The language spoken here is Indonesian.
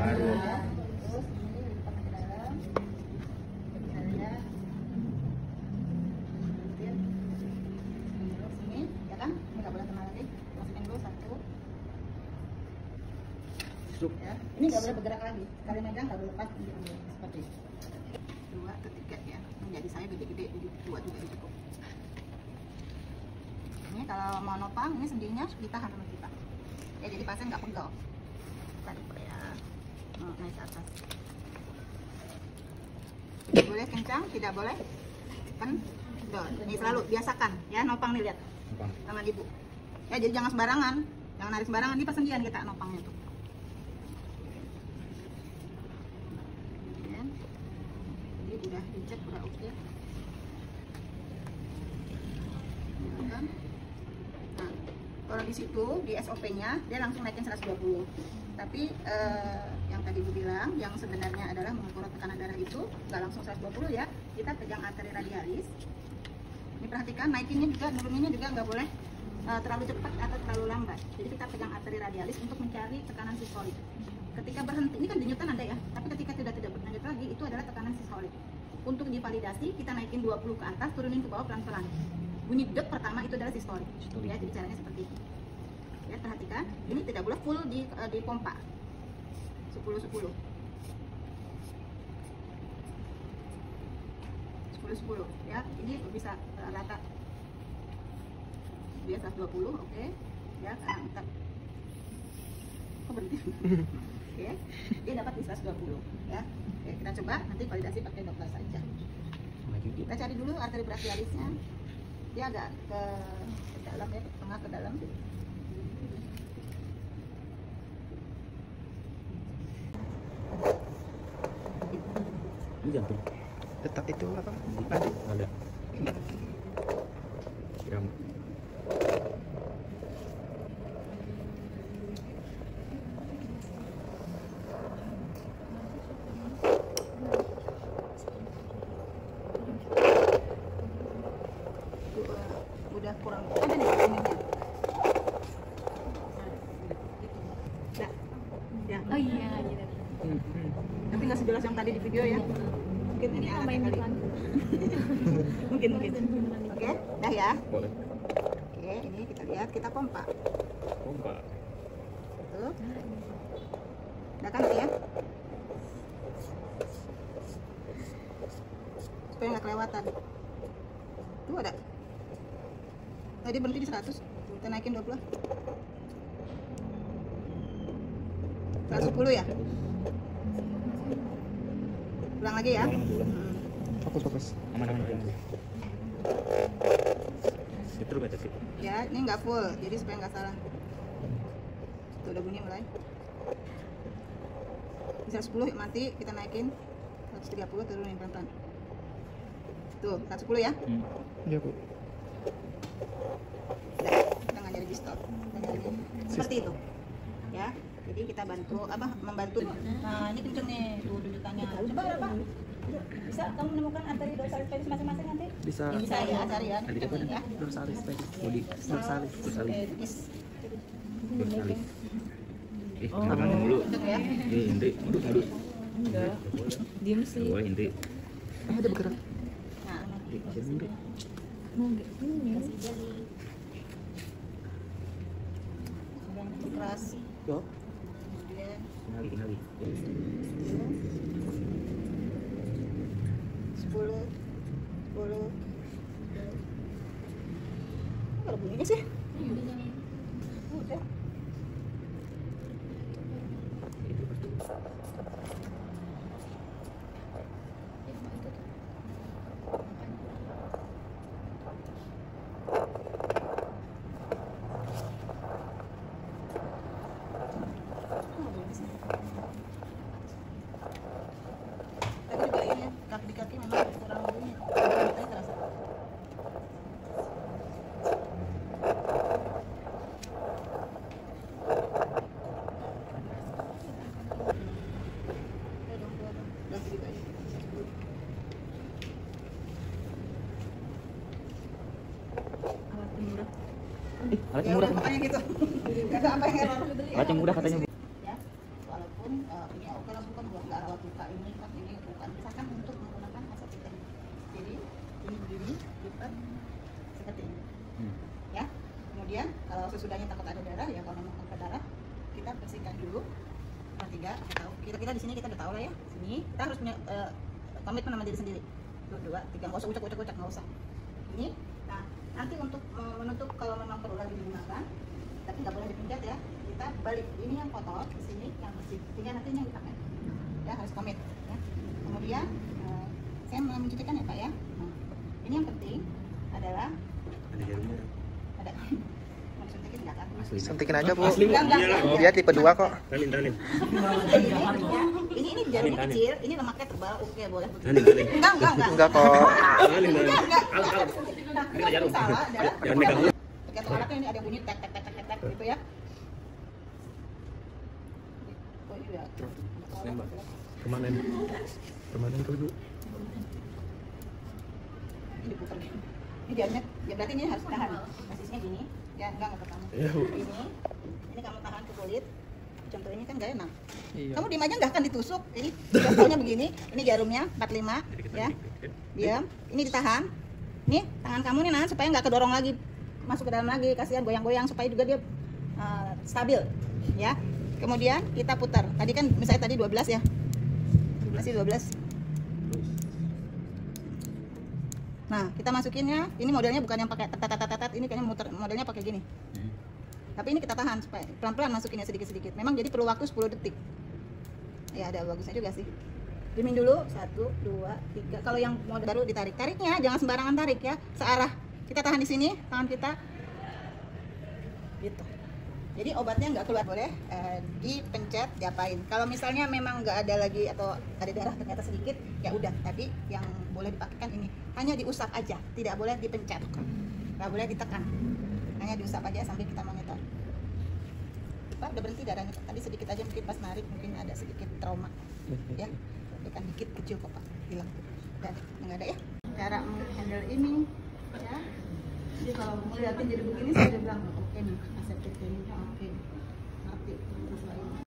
baru. Terus ini dipotong ke dalam. Kita lihat. Terus ini, ya kan? Ini nggak boleh kena lagi. Masukin dulu 1. Ya. Ini nggak boleh bergerak lagi. Sekali megang nggak boleh lepas. Seperti itu. 2 atau 3 ya. Menjadi saya gede-gede, jadi 2 juga cukup. Ini kalau mau nopang, ini sendinya ditahan sama kita. Ya, jadi pasien nggak pegel. Tadi ya, naik ke atas. Tidak boleh kencang, tidak boleh kendor. Ini selalu biasakan, ya nopang nih lihat. Tangan ibu. Ya, jadi jangan sembarangan, jangan narik sembarangan. Ini persendian kita nopangnya tuh. Jadi udah dicek, udah oke. Kalau di situ di SOP-nya dia langsung naikin 120. Tapi yang tadi Bu bilang, yang sebenarnya adalah mengukur tekanan darah itu nggak langsung 120 ya. Kita pegang arteri radialis. Ini perhatikan naikinnya juga, nuruninnya juga nggak boleh terlalu cepat atau terlalu lambat. Jadi kita pegang arteri radialis untuk mencari tekanan sistolik. Ketika berhenti, ini kan denyutan ada ya. Tapi ketika tidak berlanjut lagi, itu adalah tekanan sistolik. Untuk divalidasi kita naikin 20 ke atas, turunin ke bawah pelan-pelan. Bunyi dek pertama itu adalah sistolik. Ya, jadi caranya seperti itu. Ya, perhatikan, ini tidak boleh full di pompa. 10-10. 10-10 ya. Ini bisa rata. Dia 120, oke. Ya, angkat. Kok berhenti? Oke. Dia dapat di 120 ya. Oke, kita coba nanti validasi pakai dokter saja. Kita cari dulu arteri brachialisnya. Dia agak ke dalam ya, ke tengah ke dalam. Ini jantung. Tetap itu apa? Ada. Gram. Udah kurang. Ada nih ininya. Ya. Oh iya, gitu. Tapi nggak sejelas yang tadi di video ya. Mungkin ini tambahin kali. mungkin. Oke, dah ya. Boleh. Oke, ini kita lihat, kita pompa. Pompa. Tuh. Udah kan ya? Supaya nggak kelewatan. Tuh ada. Tadi berhenti di 100. Kita naikin 20. 110 ya? Ulang lagi ya. Fokus. Aman. Itu baca sih. Ya, ini nggak full, jadi supaya nggak salah. Tuh udah bunyi mulai. Bisa 10 mati, kita naikin 130, turunin pelan-pelan. Tuh 110 ya. Iya Bu. Kita nggak nyari pistol. Seperti itu. Ya. Jadi kita membantu. Nah, ini kenceng nih, tuh tunjukannya. Coba berapa? Bisa kamu menemukan arteri dorsalis pedis masing-masing nanti? Bisa. Bisa ya, cari ya. Dorsalis pedis. Dorsalis. Dorsalis. Tangan dulu. Ya. Inti, duduk. Diem sih. Dua inti. Ada bergerak. Nah, yang keras. Yo. Kemudian Ngali. 10. Kalau bunyinya sih? Udah. Tapi juga ini kaki memang kurang bunyi. Matanya terasa. Alatnya murah. Makanya gitu. Gak ada apa yang error. Alatnya murah katanya. Ya. Soal walaupun ini oke lah, bukan buat nggak rawat luka ini kan, ini bukan, misalkan untuk menggunakan aseptik. Jadi ini begini lipat seperti ini ya. Kemudian kalau sesudahnya takut ada darah ya, kalau memang ada darah kita bersihkan dulu. Tiga, kita di sini kita udah tahu lah ya, sini kita harus punya komitmen sama diri sendiri. 2, 3, nggak usah ucek-ucek, nggak usah ini. Nah nanti untuk menutup kalau memang perlu lagi digunakan tapi nggak boleh dipencet ya, kita balik ini yang kotor ke sini, yang bersih, sehingga nanti yang dipakai ya harus komit ya. Kemudian saya mau mencucikan ya Pak ya. Nah, ini yang penting adalah Ada jarumnya. ada mau disuntikin nggak kan? Suntikin aja bu. Asli, Enggak. Dia tipe 2 kok. Tanin. Ini jarumnya kecil, ini lemaknya tebal, oke boleh. Tanin. Enggak. Enggak kok. Tanin. Enggak. Nah, Ini jarum. salah adalah Jangan megang. tergantung anaknya, ini ada bunyi tek gitu ya. Oh iya. Nembak. Kemana ini? Kemana itu bu? Ini diputar. Ini jarumnya, ya berarti ini harus tahan. Posisinya gini, ya enggak ke kamu. Iya bu. Ini kamu tahan ke kulit. Contoh ini kan gak enak. Iya. Kamu diem aja nggak akan ditusuk. Ini contohnya begini. Ini jarumnya 45 ya. Diam. Ini ditahan. Nih tangan kamu nih nahan supaya nggak kedorong lagi, masuk ke dalam lagi. Kasihan goyang-goyang supaya juga dia stabil ya. Kemudian kita putar. Tadi kan misalnya tadi 12 ya. Masih 12. Nah, kita masukinnya. Ini modelnya bukan yang pakai tat, ini kayaknya modelnya pakai gini. Tapi ini kita tahan supaya pelan-pelan masukinnya sedikit-sedikit. Memang jadi perlu waktu 10 detik. Ya ada bagusnya juga sih. Diemin dulu 1, 2, 3. Kalau yang model baru ditarik. Tariknya jangan sembarangan tarik ya. Searah. Kita tahan di sini, tangan kita. Gitu. Jadi obatnya nggak keluar, boleh dipencet, diapain. Kalau misalnya memang nggak ada lagi atau ada darah ternyata sedikit, ya udah. Tapi yang boleh dipakai ini hanya diusap aja, tidak boleh dipencet, nggak boleh ditekan. Hanya diusap aja sambil kita monitor. Pak udah berhenti darahnya. Tadi sedikit aja mungkin pas narik mungkin ada sedikit trauma, ya. Tekan dikit kecil kok Pak, hilang. Dan nggak ada ya. Cara menghandle ini, ya. Jadi kalau mau liatin jadi begini saya udah bilang oke nih, aseptik ini oke.